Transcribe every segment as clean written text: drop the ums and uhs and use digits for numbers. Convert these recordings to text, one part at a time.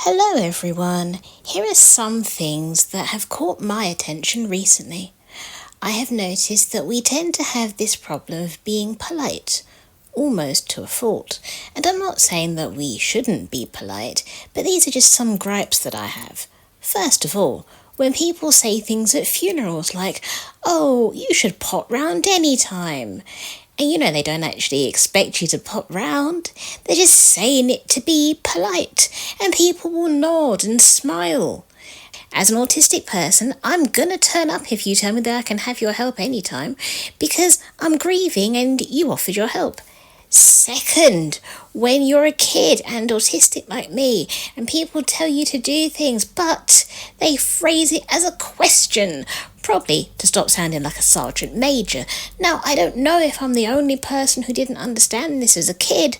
Hello everyone, here are some things that have caught my attention recently. I have noticed that we tend to have this problem of being polite, almost to a fault. And I'm not saying that we shouldn't be polite, but these are just some gripes that I have. First of all, when people say things at funerals like, "Oh, you should pop round any time." And they don't actually expect you to pop round. They're just saying it to be polite, and people will nod and smile. As an autistic person, I'm gonna turn up if you tell me that I can have your help anytime, because I'm grieving and you offered your help. Second, when you're a kid and autistic like me, and people tell you to do things, but they phrase it as a question, probably to stop sounding like a sergeant major. Now, I don't know if I'm the only person who didn't understand this as a kid,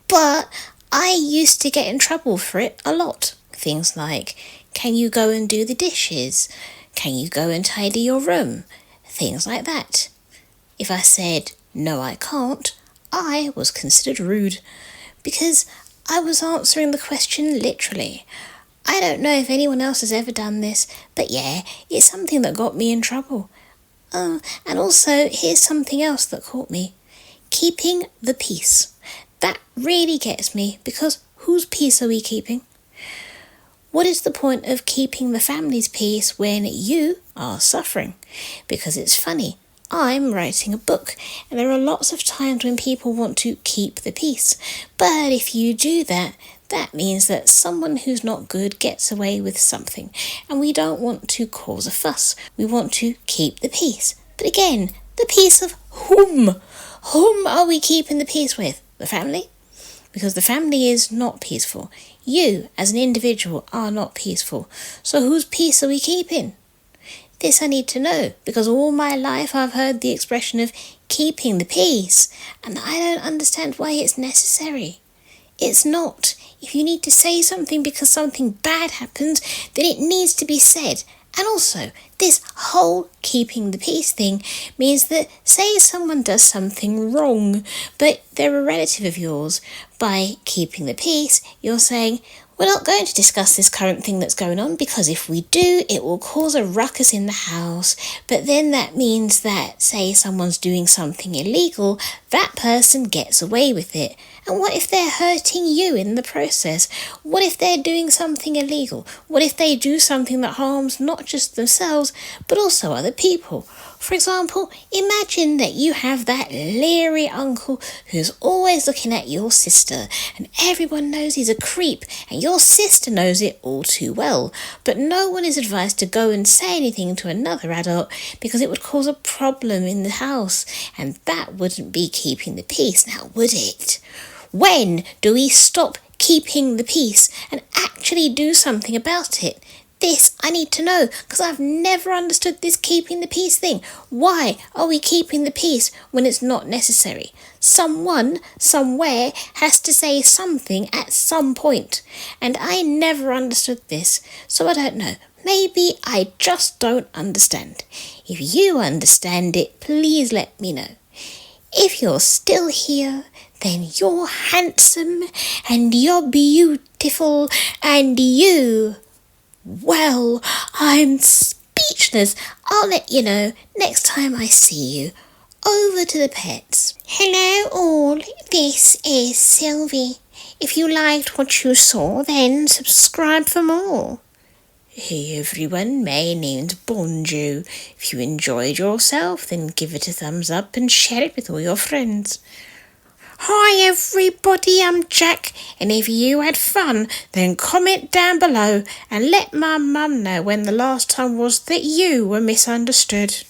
but I used to get in trouble for it a lot. Things like, can you go and do the dishes? Can you go and tidy your room? Things like that. If I said, no, I can't, I was considered rude because I was answering the question literally. I don't know if anyone else has ever done this, but yeah, it's something that got me in trouble. And also, here's something else that caught me. Keeping the peace. That really gets me, because whose peace are we keeping? What is the point of keeping the family's peace when you are suffering? Because it's funny. I'm writing a book, and there are lots of times when people want to keep the peace. But if you do that, that means that someone who's not good gets away with something, and we don't want to cause a fuss. We want to keep the peace. But again, the peace of whom? Whom are we keeping the peace with? The family? Because the family is not peaceful. You, as an individual, are not peaceful. So whose peace are we keeping? This I need to know, because all my life I've heard the expression of keeping the peace, and I don't understand why it's necessary. It's not. If you need to say something because something bad happens, then it needs to be said. And also, this whole keeping the peace thing means that, say someone does something wrong, but they're a relative of yours, by keeping the peace, you're saying, we're not going to discuss this current thing that's going on, because if we do, it will cause a ruckus in the house. But then that means that, say someone's doing something illegal, that person gets away with it. And what if they're hurting you in the process? What if they're doing something illegal? What if they do something that harms not just themselves, but also other people? For example, imagine that you have that leery uncle who's always looking at your sister, and everyone knows he's a creep, and your sister knows it all too well, but no one is advised to go and say anything to another adult because it would cause a problem in the house, and that wouldn't be keeping the peace, now would it? When do we stop keeping the peace and actually do something about it? This I need to know, because I've never understood this keeping the peace thing. Why are we keeping the peace when it's not necessary? Someone, somewhere, has to say something at some point. And I never understood this, so I don't know. Maybe I just don't understand. If you understand it, please let me know. If you're still here, then you're handsome, and you're beautiful, and well, I'm speechless. I'll let you know next time I see you. Over to the pets. Hello all, this is Sylvie. If you liked what you saw, then subscribe for more. Hey everyone, my name's Bonjour. If you enjoyed yourself, then give it a thumbs up and share it with all your friends. Hi everybody, I'm Jack, and if you had fun, then comment down below and let my mum know when the last time was that you were misunderstood.